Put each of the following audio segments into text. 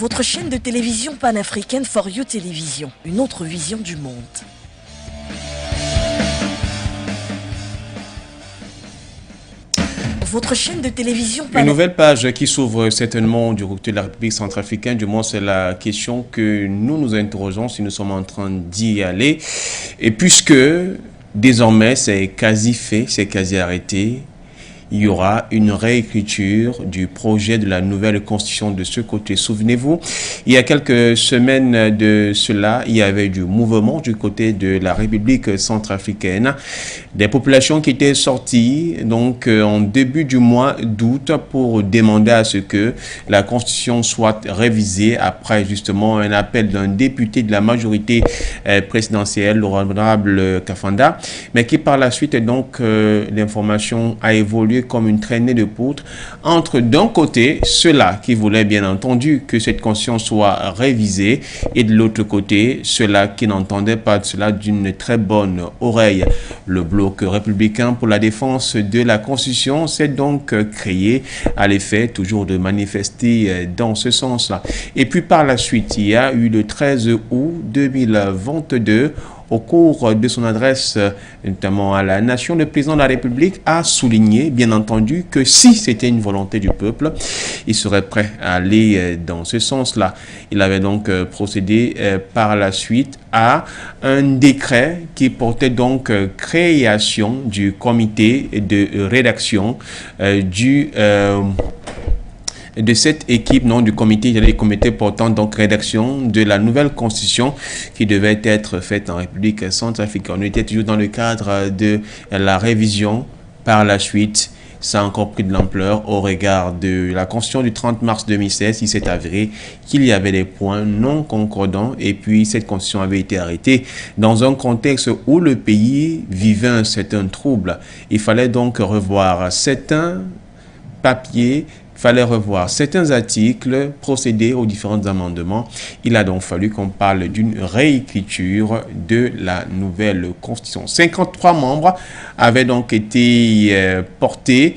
Votre chaîne de télévision panafricaine For You Télévision, une autre vision du monde. Votre chaîne de télévision Une nouvelle page qui s'ouvre certainement du côté de la République centrafricaine, du moins c'est la question que nous nous interrogeons si nous sommes en train d'y aller. Et puisque désormais c'est quasi fait, c'est quasi arrêté, il y aura une réécriture du projet de la nouvelle constitution de ce côté. Souvenez-vous, il y a quelques semaines de cela, il y avait du mouvement du côté de la République centrafricaine. Des populations qui étaient sorties donc en début du mois d'août pour demander à ce que la constitution soit révisée après justement un appel d'un député de la majorité présidentielle, l'honorable Kafanda, mais qui par la suite donc l'information a évolué comme une traînée de poutres entre d'un côté ceux-là qui voulaient bien entendu que cette constitution soit révisée et de l'autre côté ceux-là qui n'entendaient pas de cela d'une très bonne oreille. Le bloc républicain pour la défense de la constitution s'est donc créé à l'effet toujours de manifester dans ce sens-là. Et puis par la suite, il y a eu le 13 août 2022 au cours de son adresse, notamment à la nation, le président de la République a souligné, bien entendu, que si c'était une volonté du peuple, il serait prêt à aller dans ce sens-là. Il avait donc procédé par la suite à un décret qui portait donc création du comité de rédaction de cette équipe, non, du comité portant donc rédaction de la nouvelle constitution qui devait être faite en République centrafricaine. On était toujours dans le cadre de la révision. Par la suite, ça a encore pris de l'ampleur au regard de la constitution du 30 mars 2016. Il s'est avéré qu'il y avait des points non concordants et puis cette constitution avait été arrêtée dans un contexte où le pays vivait un certain trouble. Il fallait donc revoir certains papiers, il fallait revoir certains articles, procéder aux différents amendements. Il a donc fallu qu'on parle d'une réécriture de la nouvelle constitution. 53 membres avaient donc été portés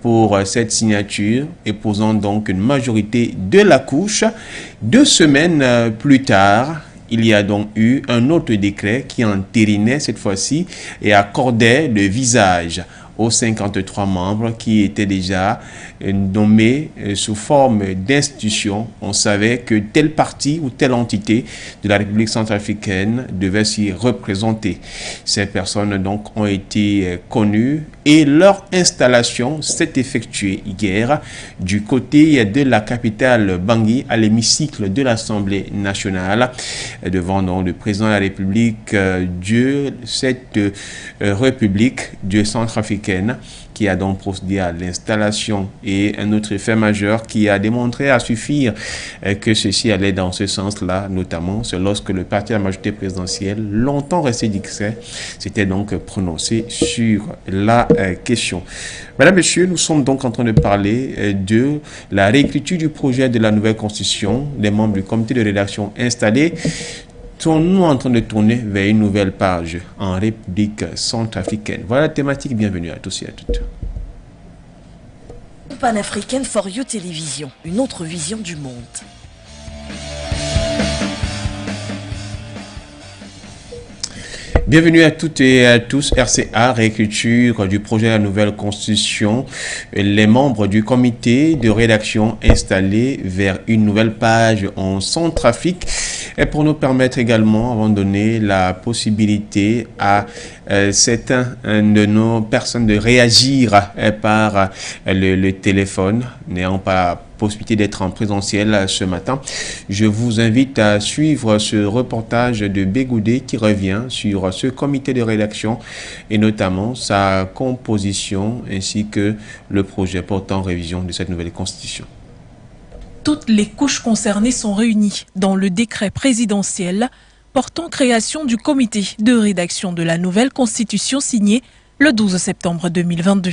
pour cette signature, épousant donc une majorité de la couche. 2 semaines plus tard, il y a donc eu un autre décret qui entérinait cette fois-ci et accordait le visage aux 53 membres qui étaient déjà nommés sous forme d'institution. On savait que tel parti ou telle entité de la République centrafricaine devait s'y représenter. Ces personnes donc ont été connues et leur installation s'est effectuée hier du côté de la capitale Bangui à l'hémicycle de l'Assemblée nationale devant donc le président de la République de cette République de Centrafricaine qui a donc procédé à l'installation. Et un autre effet majeur qui a démontré à suffire que ceci allait dans ce sens-là, notamment, c'est lorsque le parti de la majorité présidentielle, longtemps resté discret, s'était donc prononcé sur la question. Mesdames, Messieurs, nous sommes donc en train de parler de la réécriture du projet de la nouvelle constitution, des membres du comité de rédaction installés. Sommes-nous en train de tourner vers une nouvelle page en République centrafricaine? Voilà la thématique. Bienvenue à tous et à toutes. Panafricaine For You Télévision, une autre vision du monde. Bienvenue à toutes et à tous. RCA, réécriture du projet de la nouvelle constitution. Les membres du comité de rédaction installés vers une nouvelle page en Centrafrique. Et pour nous permettre également, avant de donner la possibilité à certains de nos personnes de réagir par le téléphone, n'ayant pas possibilité d'être en présentiel ce matin, je vous invite à suivre ce reportage de Bégoudé qui revient sur ce comité de rédaction et notamment sa composition ainsi que le projet portant révision de cette nouvelle constitution. Toutes les couches concernées sont réunies dans le décret présidentiel portant création du comité de rédaction de la nouvelle constitution signé le 12 septembre 2022.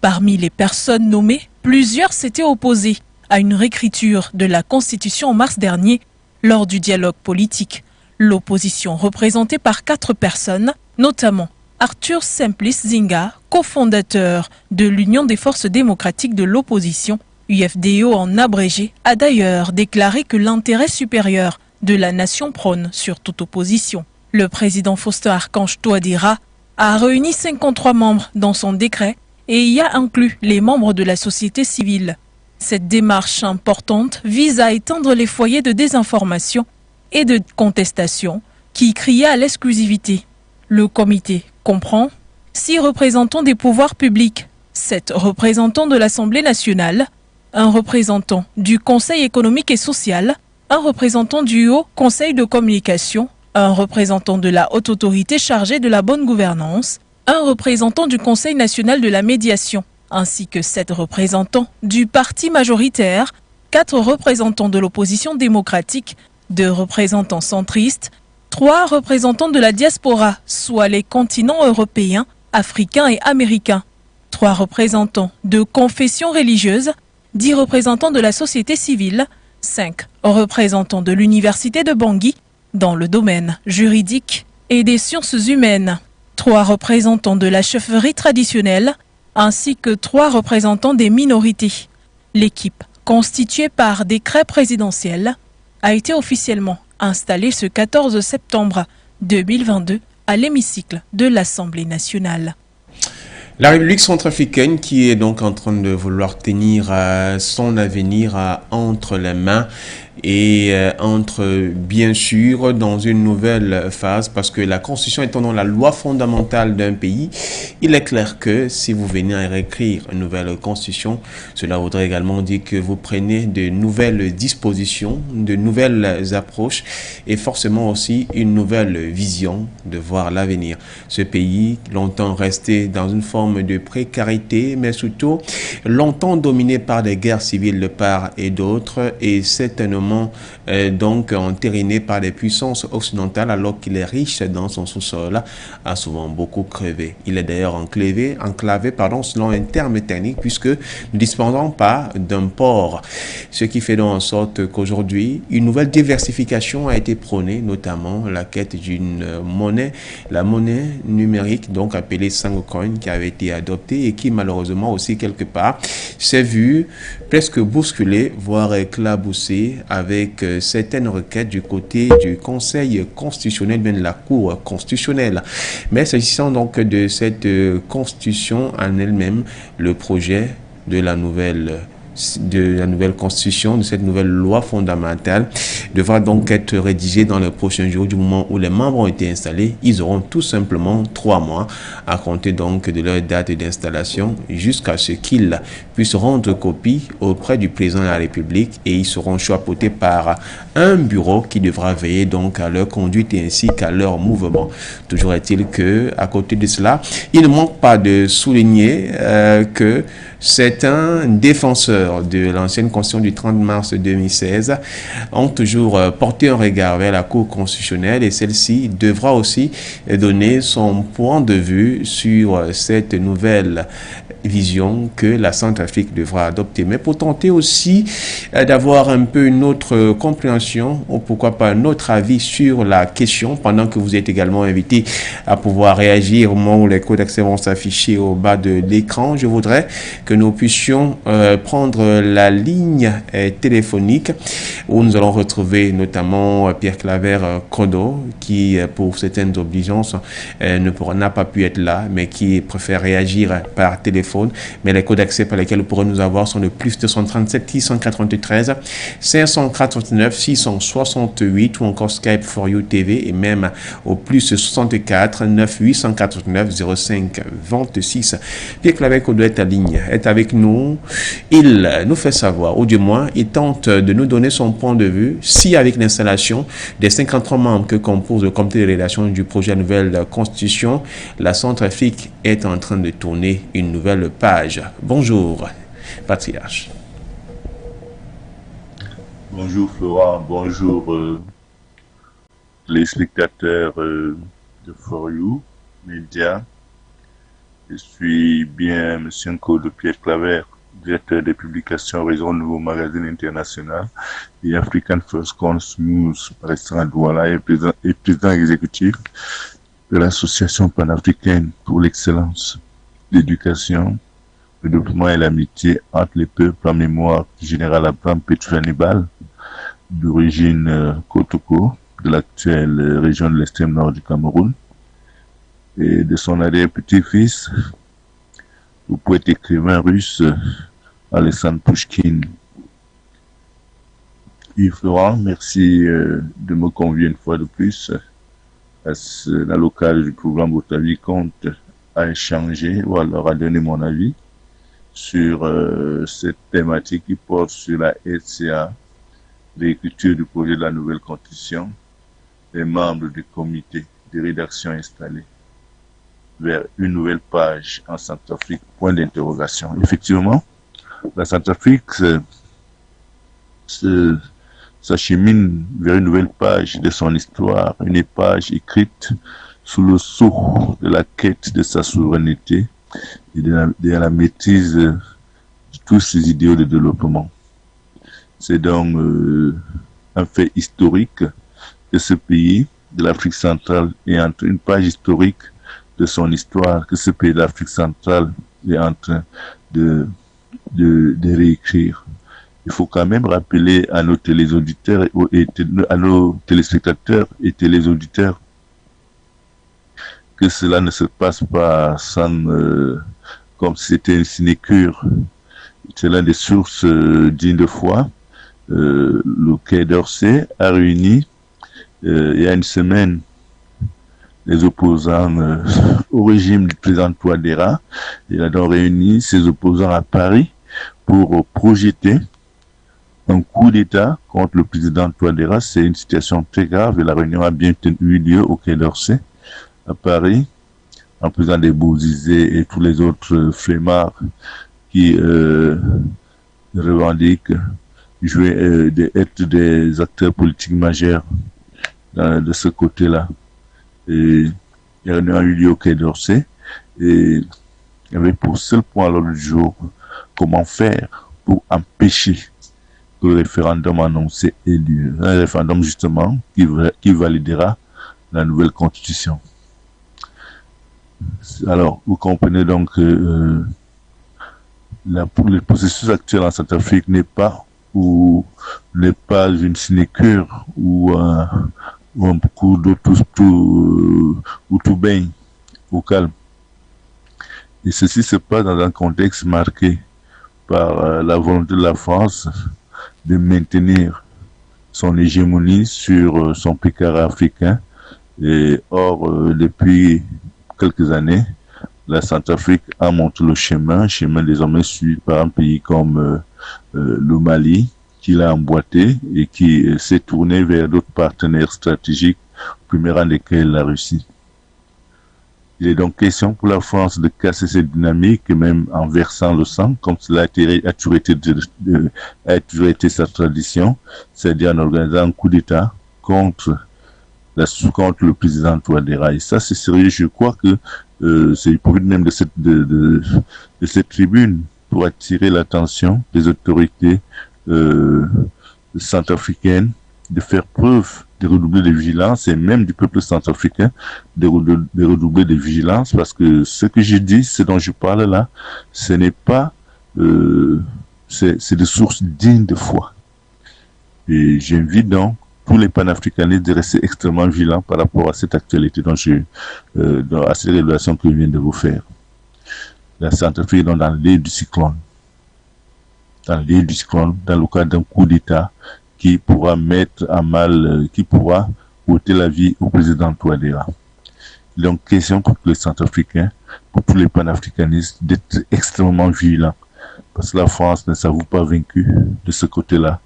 Parmi les personnes nommées, plusieurs s'étaient opposées à une réécriture de la Constitution en mars dernier lors du dialogue politique. L'opposition représentée par 4 personnes, notamment Arthur Simplice Zinga, cofondateur de l'Union des forces démocratiques de l'opposition, UFDO en abrégé a d'ailleurs déclaré que l'intérêt supérieur de la nation prône sur toute opposition. Le président Faustin Archange Touadéra a réuni 53 membres dans son décret et y a inclus les membres de la société civile. Cette démarche importante vise à éteindre les foyers de désinformation et de contestation qui criaient à l'exclusivité. Le comité comprend 6 représentants des pouvoirs publics, 7 représentants de l'Assemblée nationale, un représentant du Conseil économique et social, un représentant du Haut Conseil de communication, un représentant de la Haute Autorité chargée de la bonne gouvernance, un représentant du Conseil national de la médiation, ainsi que 7 représentants du parti majoritaire, 4 représentants de l'opposition démocratique, 2 représentants centristes, 3 représentants de la diaspora, soit les continents européens, africains et américains, 3 représentants de confessions religieuses, 10 représentants de la société civile, 5 représentants de l'université de Bangui dans le domaine juridique et des sciences humaines, 3 représentants de la chefferie traditionnelle, ainsi que 3 représentants des minorités. L'équipe, constituée par décret présidentiel, a été officiellement installée ce 14 septembre 2022 à l'hémicycle de l'Assemblée nationale. La République centrafricaine qui est donc en train de vouloir tenir son avenir entre les mains et entre bien sûr dans une nouvelle phase parce que la constitution étant dans la loi fondamentale d'un pays, il est clair que si vous venez à réécrire une nouvelle constitution, cela voudrait également dire que vous prenez de nouvelles dispositions, de nouvelles approches et forcément aussi une nouvelle vision de voir l'avenir. Ce pays, longtemps resté dans une forme de précarité, mais surtout longtemps dominé par des guerres civiles de part et d'autre et certainement donc entériné par les puissances occidentales alors qu'il est riche dans son sous-sol, a souvent beaucoup crevé. Il est d'ailleurs enclavé selon un terme technique puisque nous ne disposons pas d'un port. Ce qui fait donc en sorte qu'aujourd'hui, une nouvelle diversification a été prônée, notamment la quête d'une monnaie, la monnaie numérique, donc appelée Sangocoin, qui avait été adoptée et qui malheureusement aussi quelque part s'est vue presque bousculée, voire éclaboussée avec certaines requêtes du côté du Conseil constitutionnel, bien de la Cour constitutionnelle. Mais s'agissant donc de cette constitution en elle-même, le projet de la nouvelle constitution, de cette nouvelle loi fondamentale devra donc être rédigée dans les prochains jours. Du moment où les membres ont été installés, ils auront tout simplement 3 mois à compter donc de leur date d'installation jusqu'à ce qu'ils puissent rendre copie auprès du président de la République et ils seront chapeautés par un bureau qui devra veiller donc à leur conduite et ainsi qu'à leur mouvement. Toujours est-il que à côté de cela, il ne manque pas de souligner que certains défenseurs de l'ancienne constitution du 30 mars 2016 ont toujours porté un regard vers la Cour constitutionnelle et celle-ci devra aussi donner son point de vue sur cette nouvelle vision que la Centrafrique devra adopter. Mais pour tenter aussi d'avoir un peu une autre compréhension ou pourquoi pas un autre avis sur la question, pendant que vous êtes également invité à pouvoir réagir au moment où les codes d'accès vont s'afficher au bas de l'écran, je voudrais que nous puissions prendre la ligne téléphonique où nous allons retrouver notamment Pierre Claver Kodo qui pour certaines obligeances n'a pas pu être là mais qui préfère réagir par téléphone. Mais les codes d'accès par lesquels vous pourrez nous avoir sont le plus 237 693 549 668 ou encore Skype for You TV et même au plus 64 9 849 05 26. Pierre Claver Kodo est en ligne, est avec nous. Il nous fait savoir, ou du moins, il tente de nous donner son point de vue si avec l'installation des 53 membres que compose le comité de rédaction du projet de nouvelle constitution, la Centrafrique est en train de tourner une nouvelle page. Bonjour, Patriarche. Bonjour Florent, bonjour les spectateurs de For You Média. Je suis bien M. Nkodo Pierre Claver, directeur des publications Réseau Nouveau Magazine International et African First Cons News par Douala et président exécutif de l'Association panafricaine pour l'excellence d'éducation le développement et l'amitié entre les peuples en mémoire du général Abraham Petrus Hannibal, d'origine Kotoko, de l'actuelle région de l'extrême nord du Cameroun, et de son arrière-petit-fils, le poète écrivain russe Alexandre Pouchkine. Yves Florent, merci de me convier une fois de plus à la locale du programme Votre avis compte à échanger ou alors à donner mon avis sur cette thématique qui porte sur la SCA, l'écriture du projet de la nouvelle constitution, les membres du comité de rédaction installé vers une nouvelle page en Centrafrique, point d'interrogation. Effectivement, la Centrafrique s'achemine vers une nouvelle page de son histoire, une page écrite sous le sceau de la quête de sa souveraineté et de la maîtrise de tous ses idéaux de développement. C'est donc un fait historique que ce pays de l'Afrique centrale est entre une page historique de son histoire, que ce pays de l'Afrique centrale est en train de réécrire. Il faut quand même rappeler à nos téléauditeurs et à nos téléspectateurs et téléauditeurs que cela ne se passe pas sans, comme si c'était une sinécure. C'est l'une des sources dignes de foi. Le Quai d'Orsay a réuni il y a une semaine les opposants au régime du président Touadéra. Il a donc réuni ses opposants à Paris pour projeter un coup d'État contre le président Touadéra. C'est une situation très grave et la réunion a bien eu lieu au Quai d'Orsay à Paris, en présence des Bozizé et tous les autres flemmards qui revendiquent être des acteurs politiques majeurs de ce côté-là. Et la réunion a eu lieu au Quai d'Orsay et il y avait pour seul point à l'ordre du jour comment faire pour empêcher que le référendum annoncé ait lieu. Un référendum justement qui validera la nouvelle constitution. Alors, vous comprenez donc que le processus actuel en Centrafrique n'est pas une sinécure ou un coup d'eau tout baigne au calme. Et ceci se passe dans un contexte marqué par la volonté de la France de maintenir son hégémonie sur son pécara africain. Et or, depuis quelques années, la Centrafrique a montré le chemin désormais suivi par un pays comme le Mali, qui l'a emboîté et qui s'est tourné vers d'autres partenaires stratégiques, au premier rang desquels la Russie. Il est donc question pour la France de casser cette dynamique, même en versant le sang, comme cela a toujours été sa tradition, c'est-à-dire en organisant un coup d'État contre le président Touadéra. Et ça, c'est sérieux. Je crois que c'est le but même de cette tribune pour attirer l'attention des autorités centrafricaines, de faire preuve de redoubler de vigilance et même du peuple centrafricain de redoubler de vigilance, parce que ce que je dis, ce dont je parle là, ce n'est pas c'est des sources dignes de foi. Et j'invite donc tous les panafricanistes de rester extrêmement vigilants par rapport à cette actualité à cette révélation que je viens de vous faire. La Centrafrique est donc dans l'île du cyclone. Dans l'île du cyclone, dans le cadre d'un coup d'État qui pourra mettre à mal, qui pourra ôter la vie au président Touadéra. Il est donc question pour les Centrafricains, pour tous les panafricanistes, d'être extrêmement vigilants. Parce que la France ne s'avoue pas vaincue de ce côté-là.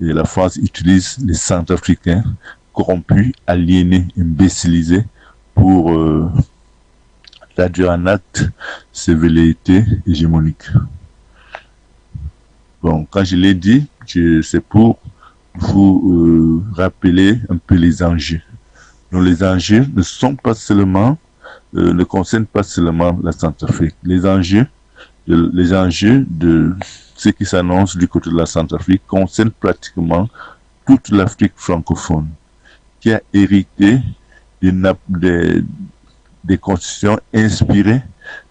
Et la France utilise les Centrafricains corrompus, aliénés, imbécilisés pour traduire en acte ses velléités hégémoniques. Bon, quand je l'ai dit, c'est pour vous rappeler un peu les enjeux. Donc les enjeux ne sont pas seulement, ne concernent pas seulement la Centrafrique. Les enjeux de ce qui s'annonce du côté de la Centrafrique concernent pratiquement toute l'Afrique francophone, qui a hérité des constitutions inspirées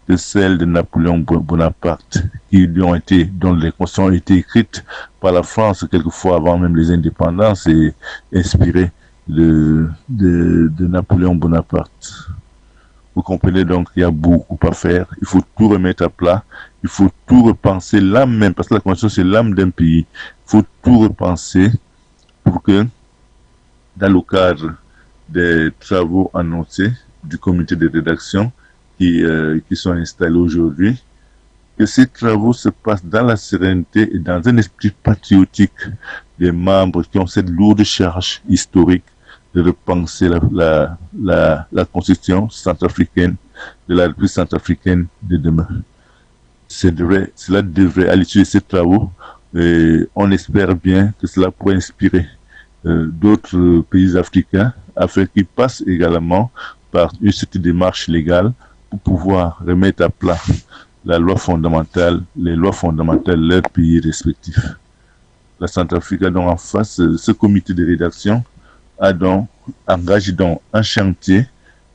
que celles de Napoléon Bonaparte, dont les constitutions ont été écrites par la France quelquefois avant même les indépendances et inspirées de Napoléon Bonaparte. Vous comprenez donc qu'il y a beaucoup à faire. Il faut tout remettre à plat. Il faut tout repenser, l'âme même, parce que la Constitution c'est l'âme d'un pays. Il faut tout repenser pour que, dans le cadre des travaux annoncés du comité de rédaction qui sont installés aujourd'hui, que ces travaux se passent dans la sérénité et dans un esprit patriotique des membres qui ont cette lourde charge historique de repenser la constitution centrafricaine de la République centrafricaine de demain. Cela devrait, à l'issue de ces travaux, on espère bien que cela pourrait inspirer d'autres pays africains afin qu'ils passent également par cette démarche légale pour pouvoir remettre à plat les lois fondamentales de leurs pays respectifs. La Centrafrique a donc en face ce comité de rédaction engage donc un chantier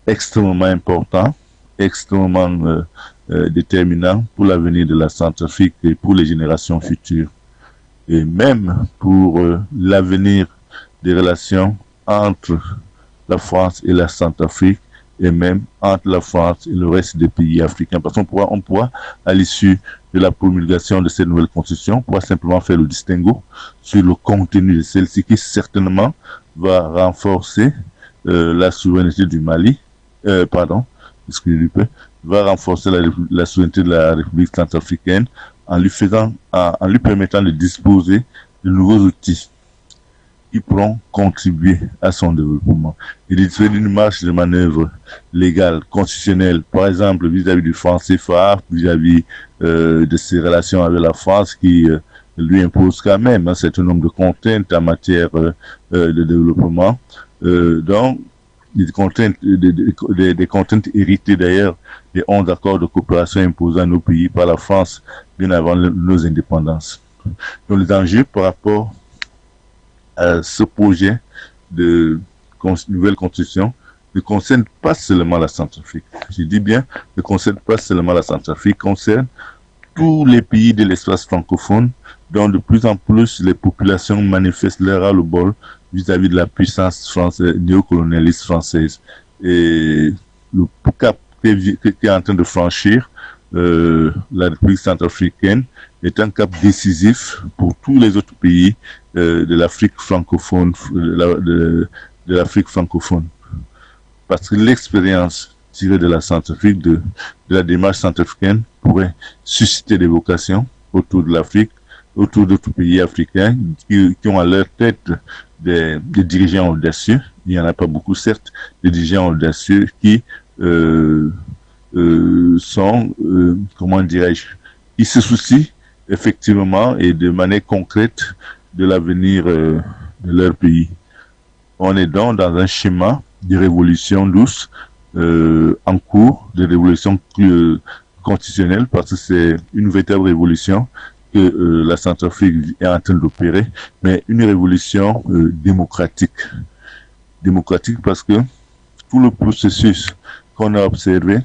extrêmement important, extrêmement déterminant pour l'avenir de la Centrafrique et pour les générations futures. Et même pour l'avenir des relations entre la France et la Centrafrique, et même entre la France et le reste des pays africains. Parce qu'on pourra, à l'issue de la promulgation de cette nouvelle constitution, on pourra simplement faire le distinguo sur le contenu de celle-ci qui certainement va renforcer la souveraineté du Mali, va renforcer la souveraineté de la République centrafricaine en lui permettant de disposer de nouveaux outils qui pourront contribuer à son développement. Il est d'une marge de manœuvre légale, constitutionnelle, par exemple vis-à-vis du franc CFA, vis-à-vis de ses relations avec la France qui lui impose quand même un certain nombre de contraintes en matière de développement. Donc, des contraintes héritées d'ailleurs des 11 accords de coopération imposés à nos pays par la France bien avant nos indépendances. Donc, les enjeux par rapport à ce projet de nouvelle constitution ne concerne pas seulement la Centrafrique. Je dis bien, ne concerne pas seulement la Centrafrique, concerne tous les pays de l'espace francophone dont de plus en plus les populations manifestent leur ras-le-bol vis-à-vis de la puissance française, néocolonialiste française. Et le cap qui est en train de franchir la République centrafricaine est un cap décisif pour tous les autres pays de l'Afrique francophone, de l'Afrique francophone. Parce que l'expérience tirée de la Centrafrique, de la démarche centrafricaine, pourrait susciter des vocations autour de l'Afrique, autour d'autres pays africains qui ont à leur tête des dirigeants audacieux. Il n'y en a pas beaucoup, certes, des dirigeants audacieux qui sont, comment dirais-je, qui se soucient effectivement et de manière concrète de l'avenir de leur pays. On est donc dans un schéma de révolution douce en cours, de révolution constitutionnelle, parce que c'est une véritable révolution que la Centrafrique est en train d'opérer, mais une révolution démocratique. Démocratique parce que tout le processus qu'on a observé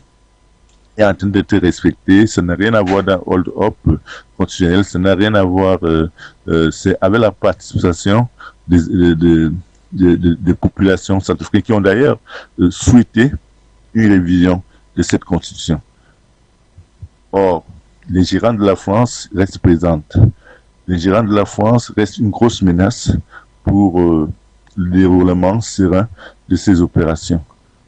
est en train d'être respecté. Ça n'a rien à voir d'un hold-up constitutionnel, ça n'a rien à voir, c'est avec la participation des populations centrafricaines qui ont d'ailleurs souhaité une révision de cette constitution. Or, les gérants de la France restent présents. Les gérants de la France restent une grosse menace pour le déroulement serein de ces opérations.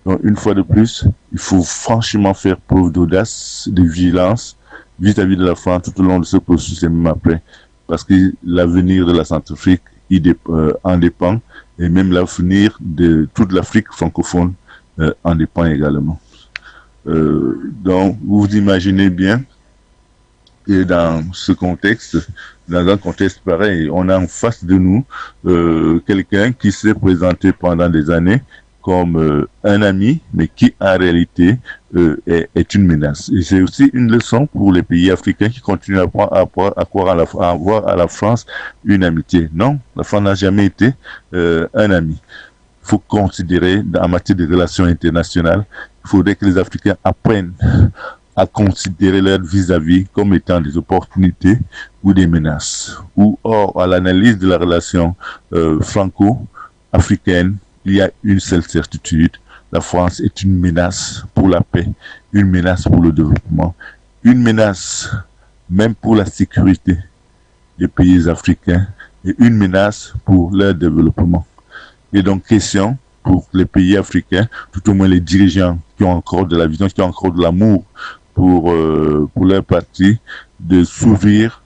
Donc, une fois de plus, il faut franchement faire preuve d'audace, de vigilance vis-à-vis de la France tout au long de ce processus et même après. Parce que l'avenir de la Centrafrique en dépend, et même l'avenir de toute l'Afrique francophone en dépend également. Donc, vous imaginez bien que dans ce contexte, dans un contexte pareil, on a en face de nous quelqu'un qui s'est présenté pendant des années comme un ami, mais qui en réalité est une menace. Et c'est aussi une leçon pour les pays africains qui continuent à avoir à la France une amitié. Non, la France n'a jamais été un ami. Il faut considérer, en matière de relations internationales, il faudrait que les Africains apprennent à considérer leur vis-à-vis comme étant des opportunités ou des menaces. Ou or, à l'analyse de la relation franco-africaine, il y a une seule certitude. La France est une menace pour la paix, une menace pour le développement, une menace même pour la sécurité des pays africains et une menace pour leur développement. Et donc, question pour les pays africains, tout au moins les dirigeants qui ont encore de la vision, qui ont encore de l'amour pour leur parti, de s'ouvrir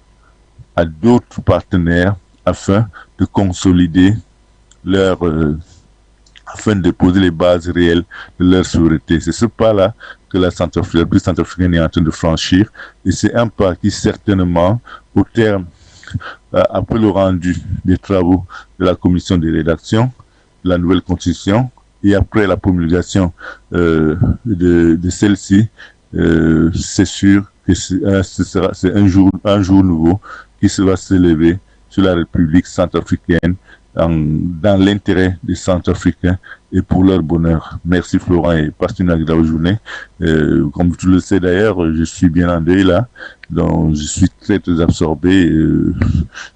à d'autres partenaires afin de consolider afin de poser les bases réelles de leur souveraineté. C'est ce pas-là que la République centrafricaine est en train de franchir, et c'est un pas qui certainement, au terme, après le rendu des travaux de la commission de rédaction de la nouvelle constitution et après la promulgation de celle-ci, c'est sûr que c'est un jour nouveau qui se va s'élever sur la République centrafricaine dans l'intérêt des Centrafricains et pour leur bonheur. Merci Florent et passe une agréable journée. Comme tu le sais d'ailleurs, je suis bien en deuil là, donc je suis très absorbé.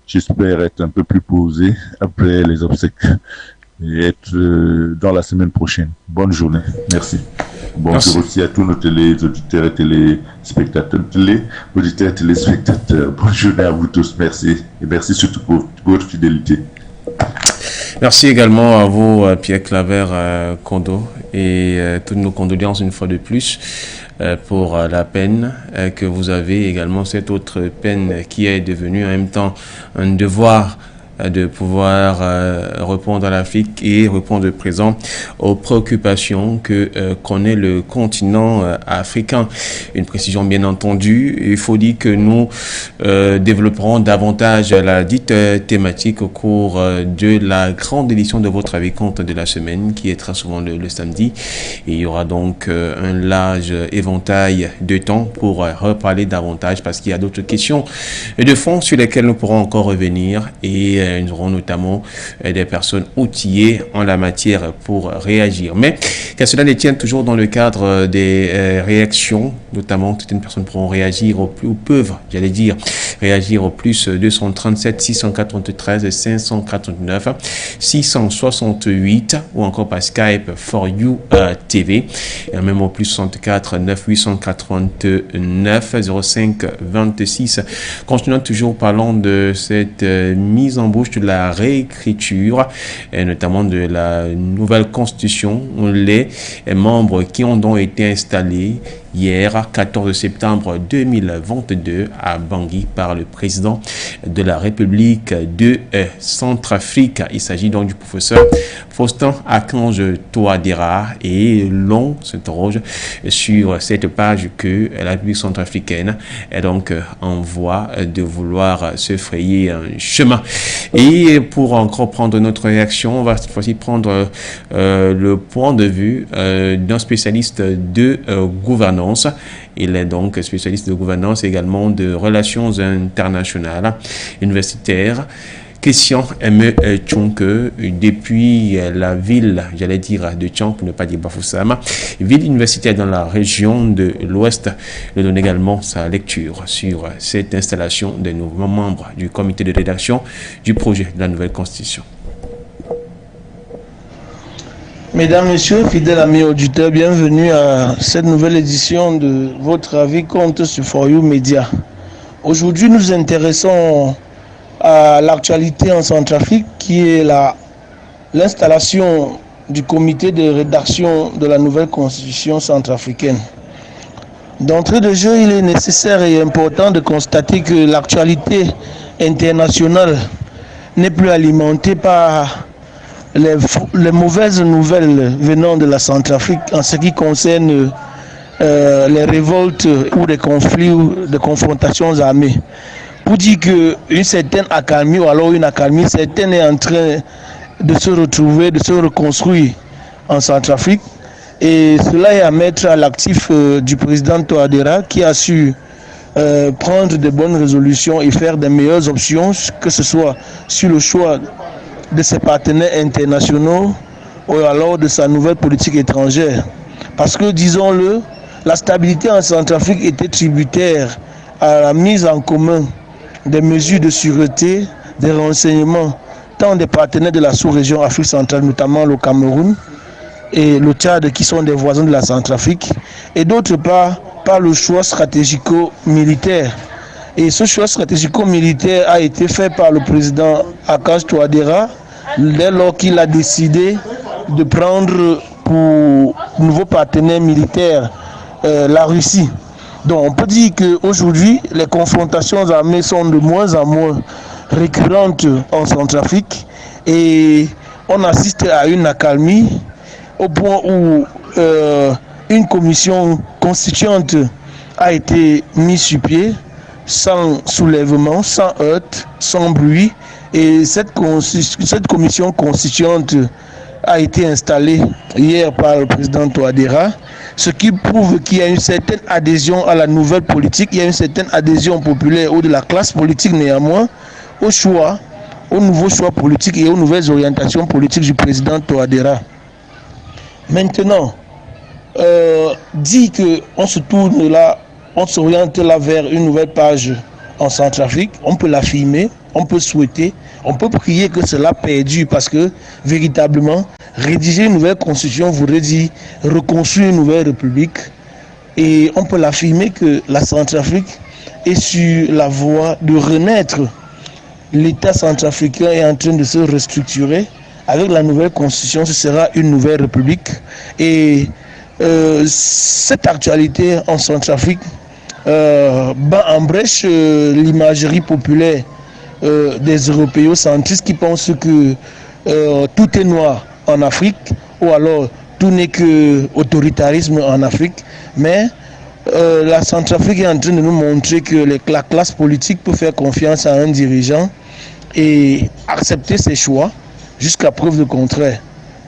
J'espère être un peu plus posé après les obsèques et être dans la semaine prochaine. Bonne journée. Merci. Bonjour aussi à tous nos auditeurs et téléspectateurs. Auditeurs et téléspectateurs. Bonne journée à vous tous. Merci. Et merci surtout pour votre fidélité. Merci également à vous, Pierre Claver Kondo, et toutes nos condoléances une fois de plus pour la peine que vous avez, également cette autre peine qui est devenue en même temps un devoir de pouvoir répondre à l'Afrique et répondre présent aux préoccupations que connaît le continent africain. Une précision bien entendu, il faut dire que nous développerons davantage la dite thématique au cours de la grande édition de votre avis compte de la semaine qui est très souvent le samedi, et il y aura donc un large éventail de temps pour reparler davantage parce qu'il y a d'autres questions de fond sur lesquelles nous pourrons encore revenir, et nous aurons notamment des personnes outillées en la matière pour réagir. Mais qu'à cela ne tienne, toujours dans le cadre des réactions, notamment certaines personnes pourront réagir ou peuvent, j'allais dire, réagir au plus 237 693 549 668 ou encore par Skype for you TV, et même au plus 64 9 889 05 26. Continuons toujours parlant de cette mise en bouche de la réécriture et notamment de la nouvelle constitution. Les membres qui ont donc été installés hier, 14 septembre 2022, à Bangui par le président de la République de Centrafrique. Il s'agit donc du professeur Faustin Archange Touadéra, et l'on s'interroge sur cette page que la République centrafricaine est donc en voie de vouloir se frayer un chemin. Et pour encore prendre notre réaction, on va cette fois-ci prendre le point de vue d'un spécialiste de gouvernance. Il est donc spécialiste de gouvernance, également de relations internationales, universitaires. Christian M. Tchonke, depuis la ville, j'allais dire de Tchang, pour ne pas dire Bafoussam, ville universitaire dans la région de l'Ouest, nous donne également sa lecture sur cette installation des nouveaux membres du comité de rédaction du projet de la nouvelle constitution. Mesdames, Messieurs, fidèles amis auditeurs, bienvenue à cette nouvelle édition de votre avis compte sur For You Media. Aujourd'hui, nous nous intéressons à l'actualité en Centrafrique, qui est l'installation du comité de rédaction de la nouvelle constitution centrafricaine. D'entrée de jeu, il est nécessaire et important de constater que l'actualité internationale n'est plus alimentée par les mauvaises nouvelles venant de la Centrafrique en ce qui concerne les révoltes ou des conflits ou des confrontations armées. Pour dire qu'une certaine accalmie ou alors une accalmie certaine est en train de se retrouver, de se reconstruire en Centrafrique. Et cela est à mettre à l'actif du président Touadéra, qui a su prendre de bonnes résolutions et faire des meilleures options, que ce soit sur le choix de ses partenaires internationaux ou alors de sa nouvelle politique étrangère. Parce que, disons-le, La stabilité en Centrafrique était tributaire à la mise en commun des mesures de sûreté, des renseignements, tant des partenaires de la sous-région Afrique centrale, notamment le Cameroun et le Tchad, qui sont des voisins de la Centrafrique, et d'autre part, par le choix stratégico-militaire. Et ce choix stratégico-militaire a été fait par le président Akash Touadéra dès lors qu'il a décidé de prendre pour nouveau partenaire militaire la Russie. Donc on peut dire qu'aujourd'hui, les confrontations armées sont de moins en moins récurrentes en Centrafrique et on assiste à une accalmie au point où une commission constituante a été mise sur pied sans soulèvement, sans heurte, sans bruit. Et cette commission constituante a été installée hier par le président Touadéra, ce qui prouve qu'il y a une certaine adhésion à la nouvelle politique, il y a une certaine adhésion populaire ou de la classe politique néanmoins au choix, aux nouveaux choix politiques et aux nouvelles orientations politiques du président Touadéra. Maintenant, dit qu'on se tourne là, on s'oriente là vers une nouvelle page en Centrafrique, on peut l'affirmer, on peut souhaiter, on peut prier que cela perdure parce que véritablement, rédiger une nouvelle constitution voudrait dire reconstruire une nouvelle république et on peut l'affirmer que la Centrafrique est sur la voie de renaître. L'État centrafricain est en train de se restructurer. Avec la nouvelle constitution, ce sera une nouvelle république et cette actualité en Centrafrique bat en brèche l'imagerie populaire des européocentristes qui pensent que tout est noir en Afrique ou alors tout n'est que autoritarisme en Afrique. Mais la Centrafrique est en train de nous montrer que la classe politique peut faire confiance à un dirigeant et accepter ses choix jusqu'à preuve du contraire.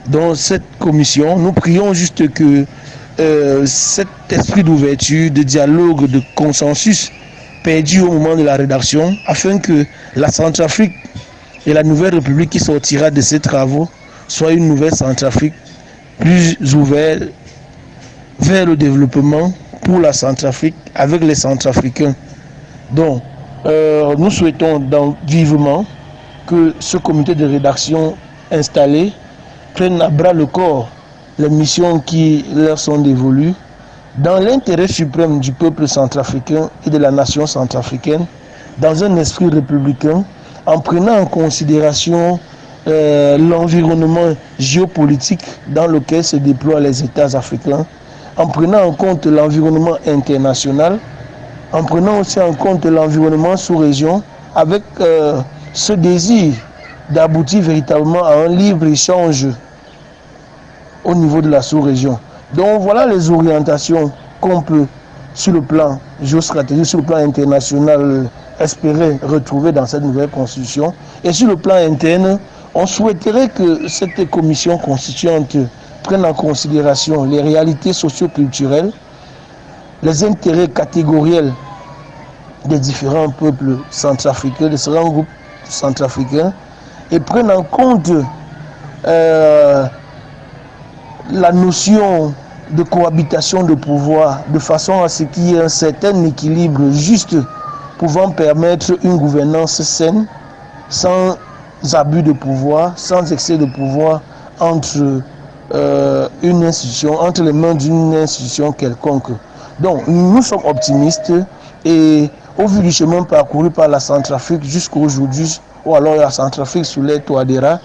Dans cette commission, nous prions juste que cet esprit d'ouverture, de dialogue, de consensus perdu au moment de la rédaction, afin que la Centrafrique et la nouvelle République qui sortira de ces travaux soit une nouvelle Centrafrique plus ouverte vers le développement pour la Centrafrique avec les Centrafricains. Donc, nous souhaitons donc vivement que ce comité de rédaction installé prenne à bras le corps les missions qui leur sont dévolues dans l'intérêt suprême du peuple centrafricain et de la nation centrafricaine, dans un esprit républicain, en prenant en considération l'environnement géopolitique dans lequel se déploient les États africains, en prenant en compte l'environnement international, en prenant aussi en compte l'environnement sous-région, avec ce désir d'aboutir véritablement à un libre-échange au niveau de la sous-région. Donc voilà les orientations qu'on peut, sur le plan géostratégique, sur le plan international, espérer retrouver dans cette nouvelle constitution. Et sur le plan interne, on souhaiterait que cette commission constituante prenne en considération les réalités socio-culturelles, les intérêts catégoriels des différents peuples centrafricains, des différents groupes centrafricains, et prenne en compte la notion de cohabitation de pouvoir, de façon à ce qu'il y ait un certain équilibre juste pouvant permettre une gouvernance saine, sans abus de pouvoir, sans excès de pouvoir entre une institution, entre les mains d'une institution quelconque. Donc nous sommes optimistes et au vu du chemin parcouru par la Centrafrique jusqu'aujourd'hui, ou alors la Centrafrique sous l'ère Touadéra,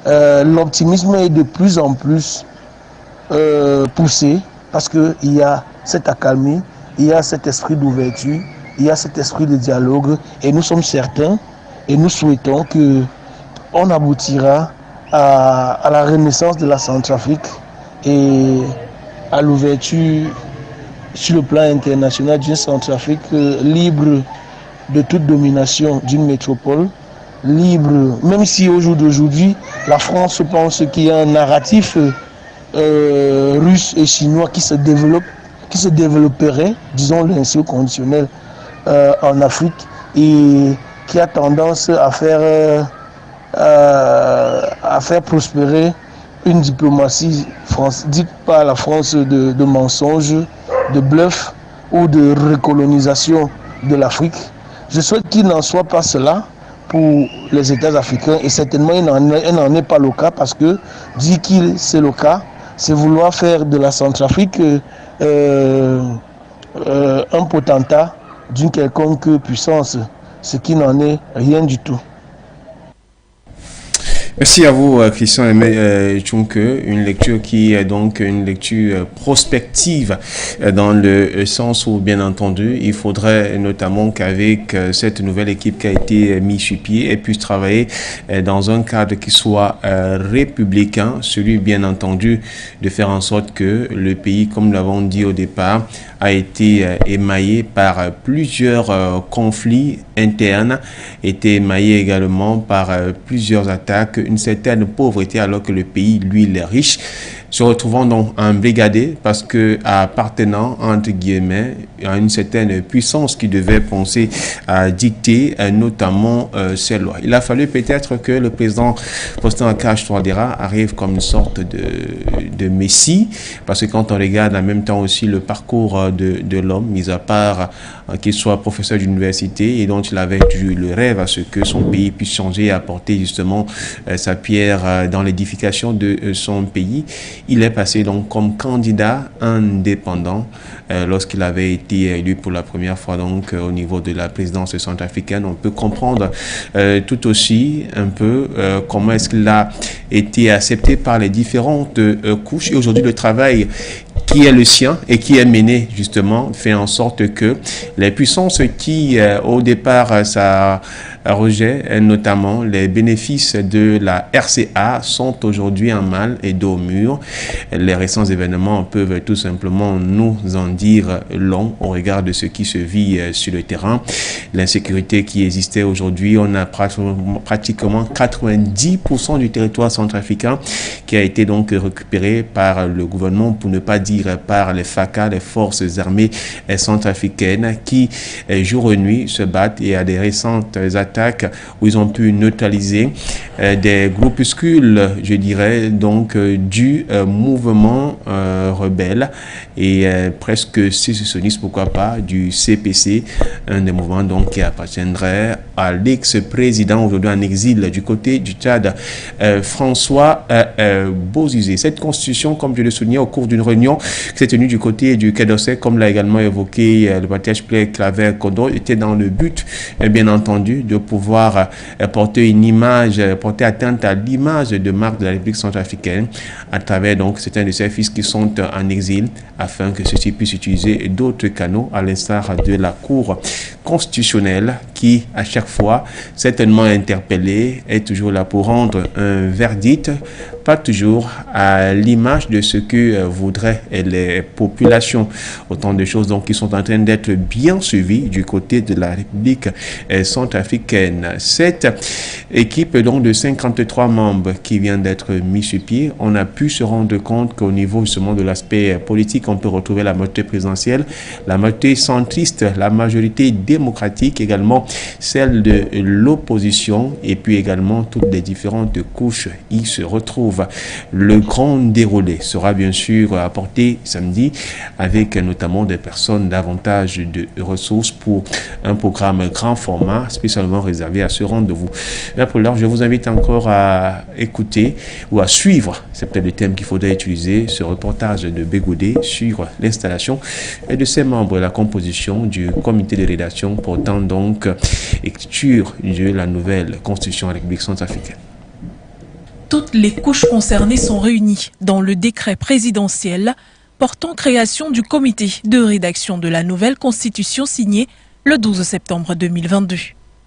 l'optimisme est de plus en plus poussé parce qu'il y a cette accalmie, il y a cet esprit d'ouverture, il y a cet esprit de dialogue et nous sommes certains et nous souhaitons qu'on aboutira à la renaissance de la Centrafrique et à l'ouverture sur le plan international d'une Centrafrique libre de toute domination d'une métropole, libre, même si au jour d'aujourd'hui, la France pense qu'il y a un narratif russe et chinois qui se développerait, disons-le ainsi au conditionnel, en Afrique et qui a tendance à faire prospérer une diplomatie dite par la France de mensonges, de bluff ou de recolonisation de l'Afrique. Je souhaite qu'il n'en soit pas cela pour les États africains et certainement il n'en est pas le cas parce que dire qu'il c'est le cas, c'est vouloir faire de la Centrafrique un potentat d'une quelconque puissance, ce qui n'en est rien du tout. Merci à vous, Christian Tchunke. Une lecture qui est donc une lecture prospective dans le sens où, bien entendu, il faudrait notamment qu'avec cette nouvelle équipe qui a été mise sur pied, elle puisse travailler dans un cadre qui soit républicain, celui, bien entendu, de faire en sorte que le pays, comme nous l'avons dit au départ, a été émaillé par plusieurs conflits internes, été émaillé également par plusieurs attaques, une certaine pauvreté alors que le pays, lui, il est riche, se retrouvant donc embrigadé parce que appartenant, entre guillemets, à une certaine puissance qui devait penser à dicter notamment ces lois. Il a fallu peut-être que le président Faustin Archange Touadéra arrive comme une sorte de messie, parce que quand on regarde en même temps aussi le parcours de l'homme, mis à part qu'il soit professeur d'université et dont il avait eu le rêve à ce que son pays puisse changer et apporter justement sa pierre dans l'édification de son pays, il est passé donc comme candidat indépendant lorsqu'il avait été élu pour la première fois donc au niveau de la présidence centrafricaine. On peut comprendre tout aussi un peu comment est-ce qu'il a été accepté par les différentes couches. Et aujourd'hui, le travail qui est le sien et qui est mené justement fait en sorte que les puissances qui au départ ça rejet notamment les bénéfices de la RCA sont aujourd'hui en mal et dos au mur. Les récents événements peuvent tout simplement nous en dire long au regard de ce qui se vit sur le terrain. L'insécurité qui existait aujourd'hui, on a pratiquement 90% du territoire centrafricain qui a été donc récupéré par le gouvernement, pour ne pas dire par les FACA, les forces armées centrafricaines qui jour et nuit se battent, et à des récentes attaques où ils ont pu neutraliser des groupuscules, je dirais, donc du mouvement rebelle et presque sécessionniste, pourquoi pas, du CPC, un des mouvements donc qui appartiendrait à l'ex-président aujourd'hui en exil du côté du Tchad, François Bozizé. Cette constitution, comme je le soulignais au cours d'une réunion qui s'est tenue du côté du Quai d'Orsay, comme l'a également évoqué le partage Claver Kodo, était dans le but, bien entendu, de pouvoir porter une image, porter atteinte à l'image de marque de la République centrafricaine à travers donc certains de ses fils qui sont en exil, afin que ceux-ci puissent utiliser d'autres canaux à l'instar de la Cour constitutionnelle qui, à chaque fois, certainement interpellée, est toujours là pour rendre un verdict, pas toujours à l'image de ce que voudraient les populations. Autant de choses donc qui sont en train d'être bien suivies du côté de la République centrafricaine. Cette équipe donc de 53 membres qui vient d'être mise sur pied, on a pu se rendre compte qu'au niveau justement de l'aspect politique, on peut retrouver la majorité présidentielle, la majorité centriste, la majorité démocratique, également celle de l'opposition, et puis également toutes les différentes couches y se retrouvent. Le grand déroulé sera bien sûr apporté samedi avec notamment des personnes davantage de ressources pour un programme grand format spécialement réservé à ce rendez-vous. Là pour l'heure, je vous invite encore à écouter ou à suivre, c'est peut-être le thème qu'il faudrait utiliser, ce reportage de Bégoudé sur l'installation et de ses membres, la composition du comité de rédaction portant donc écriture de la nouvelle constitution de la République centrafricaine. Toutes les couches concernées sont réunies dans le décret présidentiel portant création du comité de rédaction de la nouvelle constitution signé le 12 septembre 2022.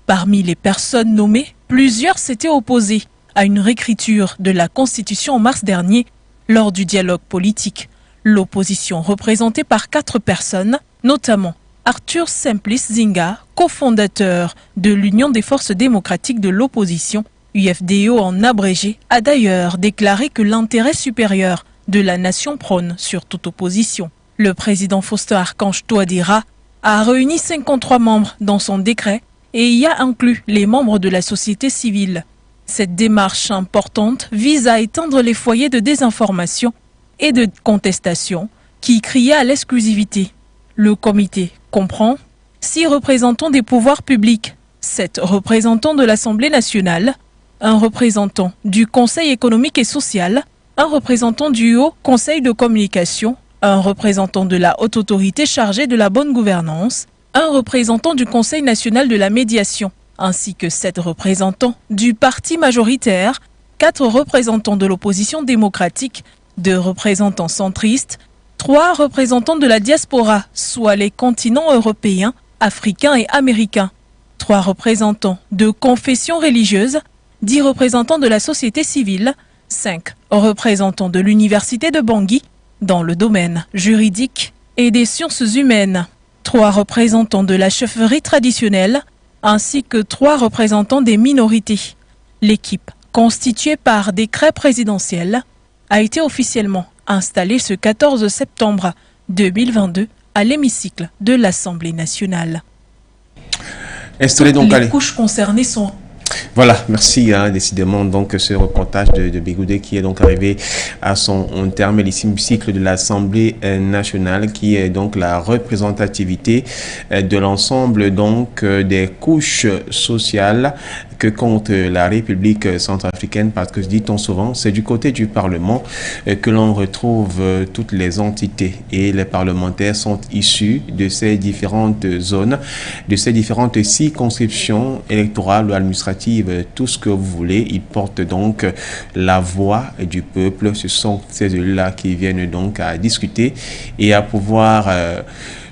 Parmi les personnes nommées, plusieurs s'étaient opposées à une réécriture de la constitution en mars dernier lors du dialogue politique. L'opposition représentée par 4 personnes, notamment Arthur Simplice Zinga, cofondateur de l'Union des forces démocratiques de l'opposition, UFDO en abrégé, a d'ailleurs déclaré que l'intérêt supérieur de la nation prône sur toute opposition. Le président Faustin Archange Touadéra a réuni 53 membres dans son décret et y a inclus les membres de la société civile. Cette démarche importante vise à éteindre les foyers de désinformation et de contestation qui criait à l'exclusivité. Le comité comprend 6 représentants des pouvoirs publics, 7 représentants de l'Assemblée nationale, un représentant du Conseil économique et social, un représentant du Haut Conseil de communication, un représentant de la Haute Autorité chargée de la bonne gouvernance, un représentant du Conseil national de la médiation, ainsi que 7 représentants du parti majoritaire, 4 représentants de l'opposition démocratique, 2 représentants centristes, 3 représentants de la diaspora, soit les continents européens, africains et américains, 3 représentants de confessions religieuses, 10 représentants de la société civile, 5 représentants de l'université de Bangui dans le domaine juridique et des sciences humaines, 3 représentants de la chefferie traditionnelle, ainsi que 3 représentants des minorités. L'équipe, constituée par décret présidentiel, a été officiellement installée ce 14 septembre 2022 à l'hémicycle de l'Assemblée nationale. Installé donc les couches concernées sont... Voilà, merci décidément donc ce reportage de Bégoudé qui est donc arrivé à son terme, l'hémicycle de l'Assemblée nationale qui est donc la représentativité de l'ensemble donc des couches sociales que compte la République centrafricaine, parce que dit-on souvent, c'est du côté du Parlement que l'on retrouve toutes les entités, et les parlementaires sont issus de ces différentes zones, de ces différentes circonscriptions électorales ou administratives, tout ce que vous voulez. Ils portent donc la voix du peuple. Ce sont ces élus-là qui viennent donc à discuter et à pouvoir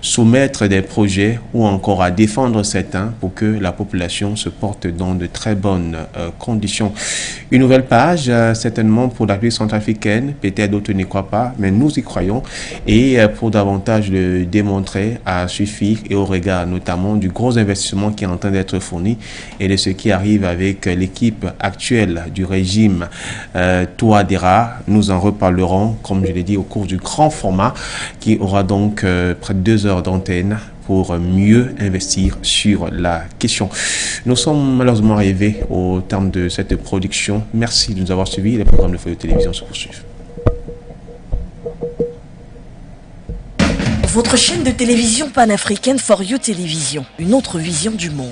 soumettre des projets ou encore à défendre certains pour que la population se porte dans de très bonnes conditions. Une nouvelle page, certainement pour la République centrafricaine, peut-être d'autres n'y croient pas, mais nous y croyons, et pour davantage le démontrer à suffire et au regard notamment du gros investissement qui est en train d'être fourni et de ce qui arrive avec l'équipe actuelle du régime Touadéra. Nous en reparlerons, comme je l'ai dit, au cours du grand format qui aura donc près de 2 heures d'antenne pour mieux investir sur la question. Nous sommes malheureusement arrivés au terme de cette production. Merci de nous avoir suivis. Les programmes de For You Télévision se poursuivent. Votre chaîne de télévision panafricaine For You Télévision, une autre vision du monde.